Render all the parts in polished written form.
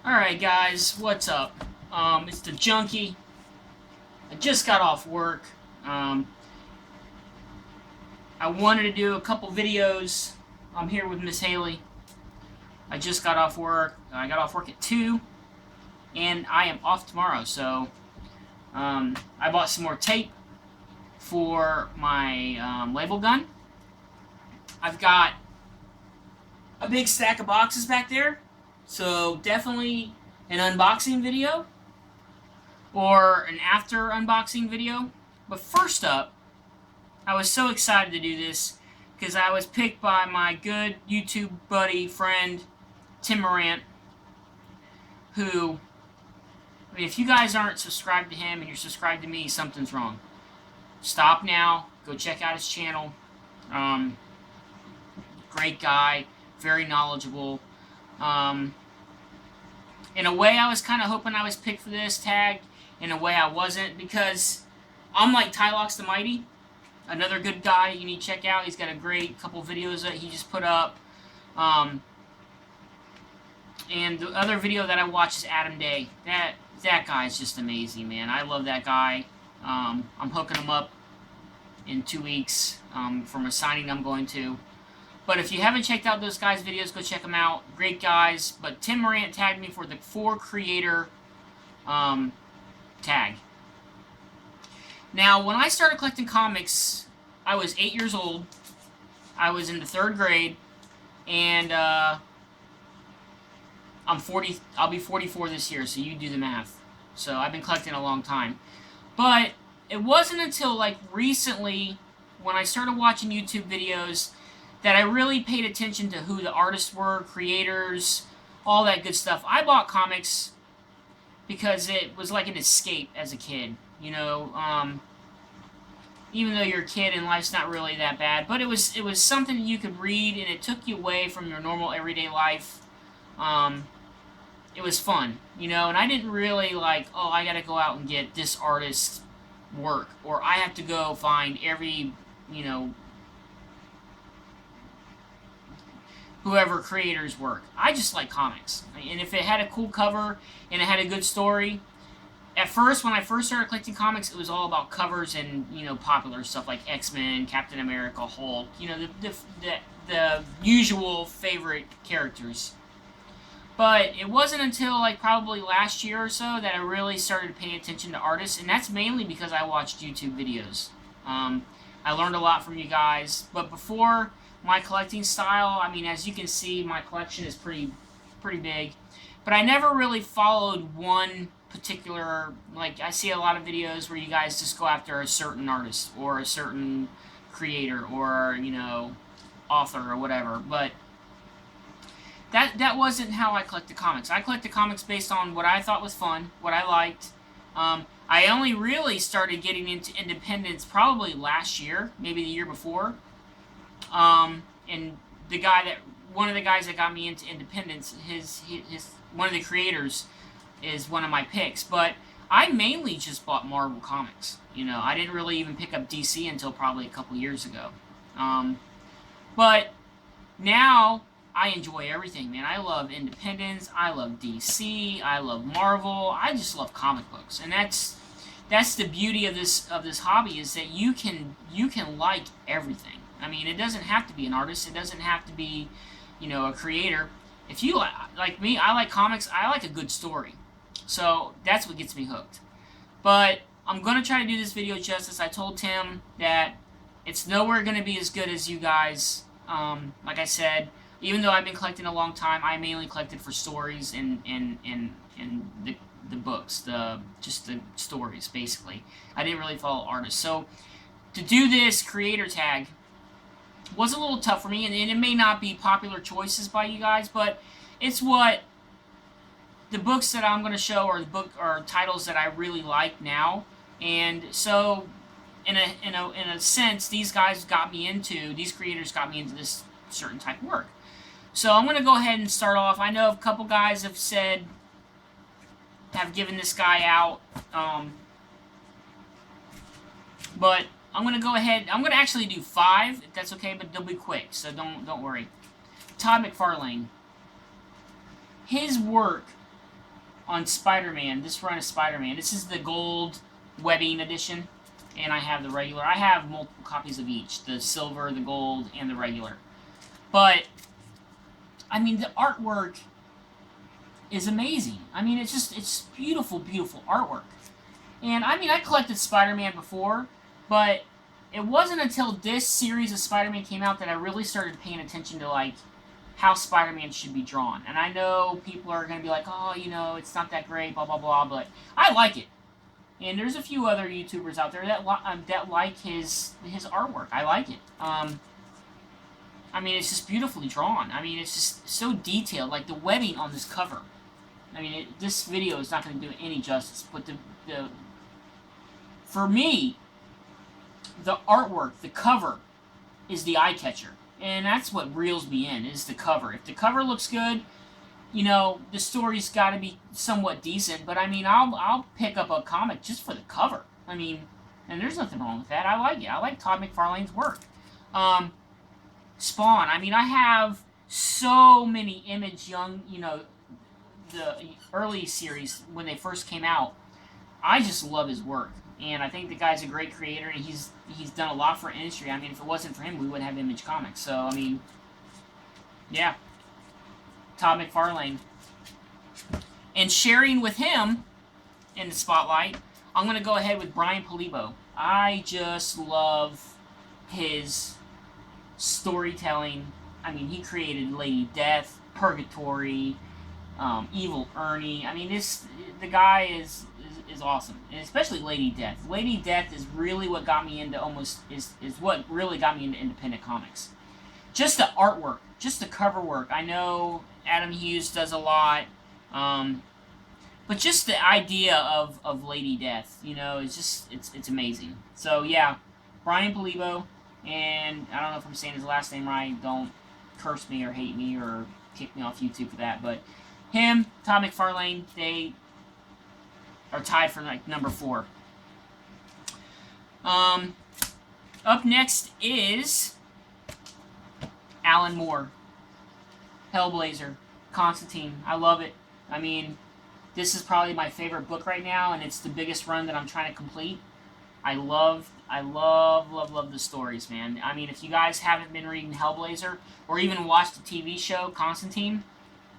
Alright guys, what's up? It's the Junkie. I just got off work. I wanted to do a couple videos. I'm here with Miss Haley. I just got off work. I got off work at 2, and I am off tomorrow, so I bought some more tape for my label gun. I've got a big stack of boxes back there, so definitely an unboxing video or an after unboxing video. But first up, I was so excited to do this because I was picked by my good YouTube buddy, friend, Tim Morant, who, I mean, if you guys aren't subscribed to him and you're subscribed to me, something's wrong. Stop now. Go check out his channel. Great guy. Very knowledgeable. In a way, I was kind of hoping I was picked for this tag. In a way, I wasn't, because I'm like Tylox the Mighty, another good guy you need to check out. He's got a great couple videos that he just put up. And the other video that I watched is Adam Day. That guy is just amazing, man. I love that guy. I'm hooking him up in 2 weeks from a signing I'm going to. But if you haven't checked out those guys' videos, go check them out. Great guys. But Tim Morant tagged me for the 4 creator tag. Now, when I started collecting comics, I was 8 years old. I was in the 3rd grade. And I'm 40. I'll be 44 this year, so you do the math. So I've been collecting a long time. But it wasn't until like recently, when I started watching YouTube videos, that I really paid attention to who the artists were, creators, all that good stuff. I bought comics because it was like an escape as a kid, you know. Even though you're a kid and life's not really that bad, but it was something you could read and it took you away from your normal everyday life. It was fun, you know, and I didn't really like, oh, I gotta go out and get this artist's work, or I have to go find every, you know, whoever creator's work. I just like comics. And if it had a cool cover and it had a good story, at first, when I first started collecting comics, it was all about covers and, you know, popular stuff like X-Men, Captain America, Hulk, you know, the usual favorite characters. But it wasn't until like probably last year or so that I really started paying attention to artists, and that's mainly because I watched YouTube videos. I learned a lot from you guys, but before my collecting style, I mean, as you can see, my collection is pretty big, but I never really followed one particular, like, I see a lot of videos where you guys just go after a certain artist or a certain creator or, you know, author or whatever, but that wasn't how I collected comics. I collected comics based on what I thought was fun, what I liked. I only really started getting into independence probably last year, maybe the year before. And one of the guys that got me into independence, his one of the creators is one of my picks. But I mainly just bought Marvel comics. You know, I didn't really even pick up DC until probably a couple years ago. But now I enjoy everything, man. I love Independence, I love DC, I love Marvel. I just love comic books, and that's the beauty of this hobby, is that you can like everything. I mean, it doesn't have to be an artist. It doesn't have to be, you know, a creator. If you like me, I like comics. I like a good story, so that's what gets me hooked. But I'm gonna try to do this video justice. I told Tim that it's nowhere gonna be as good as you guys. Like I said, even though I've been collecting a long time, I mainly collected for stories and the books, just the stories, basically. I didn't really follow artists. So to do this creator tag was a little tough for me, and it may not be popular choices by you guys, but it's what the books that I'm going to show are titles that I really like now. And so in a sense, these creators got me into this certain type of work. So I'm going to go ahead and start off. I know a couple guys have given this guy out, but I'm going to go ahead. I'm going to actually do 5, if that's okay, but they'll be quick, so don't worry. Todd McFarlane. His work on Spider-Man, this run of Spider-Man. This is the gold webbing edition, and I have the regular. I have multiple copies of each, the silver, the gold, and the regular. But, I mean, the artwork is amazing. I mean, it's beautiful, beautiful artwork. And, I mean, I collected Spider-Man before, but it wasn't until this series of Spider-Man came out that I really started paying attention to, like, how Spider-Man should be drawn. And I know people are going to be like, oh, you know, it's not that great, blah, blah, blah, but I like it. And there's a few other YouTubers out there that like his artwork. I like it. I mean, it's just beautifully drawn. I mean, it's just so detailed. Like, the webbing on this cover. I mean, this video is not going to do any justice, but for me, the artwork, the cover, is the eye catcher. And that's what reels me in, is the cover. If the cover looks good, you know, the story's got to be somewhat decent. But, I mean, I'll pick up a comic just for the cover. I mean, and there's nothing wrong with that. I like it. I like Todd McFarlane's work. Spawn. I mean, I have so many Image Young, you know, the early series when they first came out. I just love his work. And I think the guy's a great creator, and he's done a lot for industry. I mean, if it wasn't for him, we wouldn't have Image Comics. So, I mean, yeah. Todd McFarlane. And sharing with him in the spotlight, I'm going to go ahead with Brian Pulido. I just love his storytelling. I mean, he created Lady Death, Purgatory, Evil Ernie. I mean, the guy is awesome, and especially Lady Death. Lady Death is really what got me into is what really got me into independent comics. Just the artwork, just the cover work. I know Adam Hughes does a lot, but just the idea of Lady Death, you know, it's amazing. So yeah, Brian Pulido, and I don't know if I'm saying his last name right. Don't curse me or hate me or kick me off YouTube for that, but him, Todd McFarlane, they are tied for like number 4. Up next is Alan Moore, Hellblazer, Constantine. I love it. I mean, this is probably my favorite book right now, and it's the biggest run that I'm trying to complete. I love the stories, man. I mean, if you guys haven't been reading Hellblazer or even watched the TV show Constantine,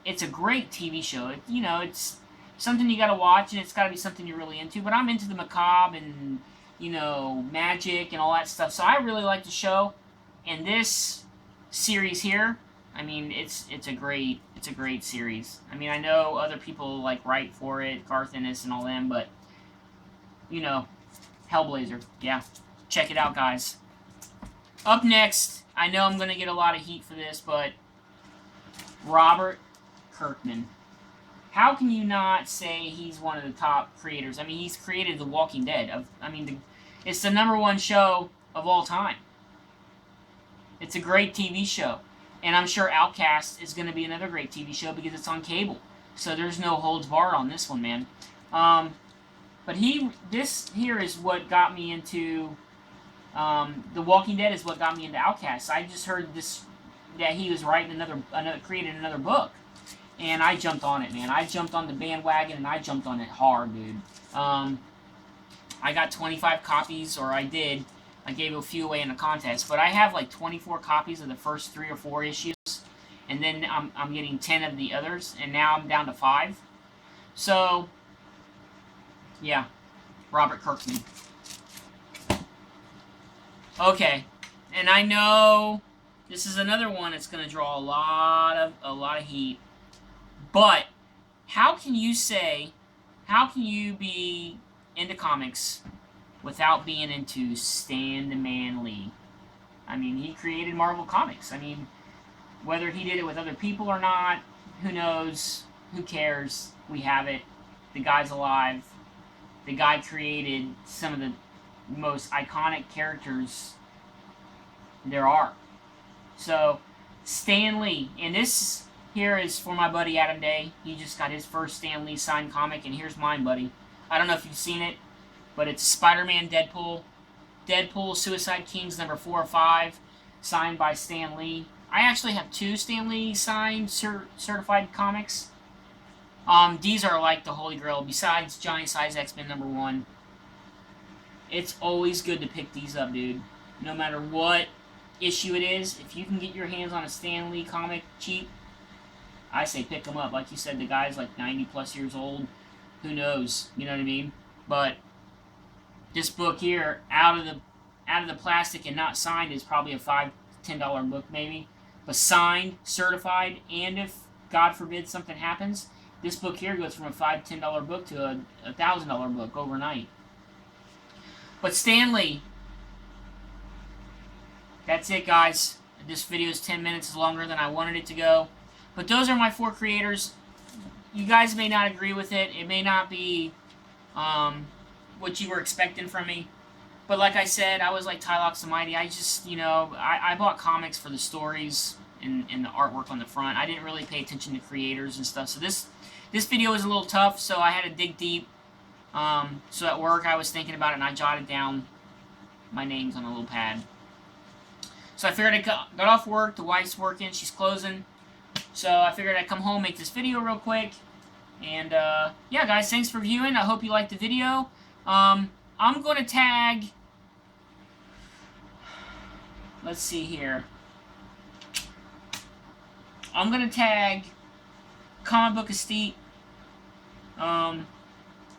it's a great TV show. You know, it's something you got to watch, and it's got to be something you're really into. But I'm into the macabre and, you know, magic and all that stuff. So I really like the show. And this series here, I mean, it's a great series. I mean, I know other people like write for it, Garth Ennis and all them, but you know, Hellblazer, yeah, check it out, guys. Up next, I know I'm gonna get a lot of heat for this, but Robert Kirkman. How can you not say he's one of the top creators? I mean, he's created The Walking Dead. It's the #1 show of all time. It's a great TV show. And I'm sure Outcast is going to be another great TV show because it's on cable. So there's no holds barred on this one, man. But this here is what got me into... The Walking Dead is what got me into Outcast. I just heard that he was writing creating another book. And I jumped on it, man. I jumped on the bandwagon, and I jumped on it hard, dude. I got 25 copies, or I did. I gave a few away in a contest, but I have like 24 copies of the first 3 or 4 issues, and then I'm getting 10 of the others, and now I'm down to 5. So, yeah, Robert Kirkman. Okay, and I know this is another one that's going to draw a lot of heat, but how can you be into comics without being into Stan the Man Lee? I mean, he created Marvel Comics. I mean, whether he did it with other people or not, who knows? Who cares? We have it. The guy's alive. The guy created some of the most iconic characters there are. So, Stan Lee. And this here is for my buddy Adam Day. He just got his first Stan Lee signed comic, and here's mine, buddy. I don't know if you've seen it, but it's Spider-Man Deadpool Suicide Kings number 4 or 5, signed by Stan Lee. I actually have 2 Stan Lee signed certified comics. These are like the holy grail. Besides Giant Size X-Men #1, it's always good to pick these up, dude. No matter what issue it is, if you can get your hands on a Stan Lee comic cheap, I say pick them up. Like you said, the guy's like 90 plus years old. Who knows? You know what I mean? But this book here, out of the plastic and not signed, is probably a $5 to $10 book maybe. But signed, certified, and if God forbid something happens, this book here goes from a $5 to $10 book to a $1,000 book overnight. But Stan Lee, that's it, guys. This video is 10 minutes longer than I wanted it to go. But those are my 4 creators. You guys may not agree with it. It may not be what you were expecting from me. But like I said, I was like Tylox the Mighty. I just, I bought comics for the stories and the artwork on the front. I didn't really pay attention to creators and stuff. So this video was a little tough, so I had to dig deep. So at work, I was thinking about it, and I jotted down my names on a little pad. So I figured I got off work. The wife's working. She's closing. So I figured I'd come home, make this video real quick. And, yeah, guys, thanks for viewing. I hope you liked the video. I'm going to tag... Let's see here. I'm going to tag Comic Book Aesthete,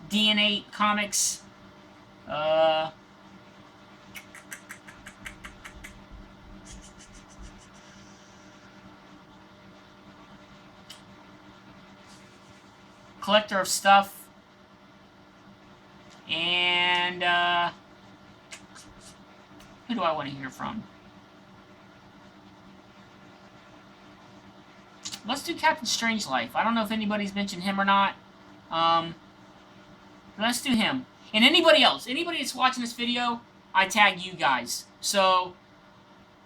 DNA Comics, Collector of Stuff, and who do I want to hear from? Let's do Captain Strangelife. I don't know if anybody's mentioned him or not. Let's do him. And anybody else. Anybody that's watching this video, I tag you guys. So,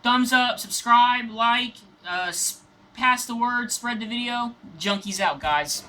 thumbs up, subscribe, like, pass the word, spread the video. Junkies out, guys.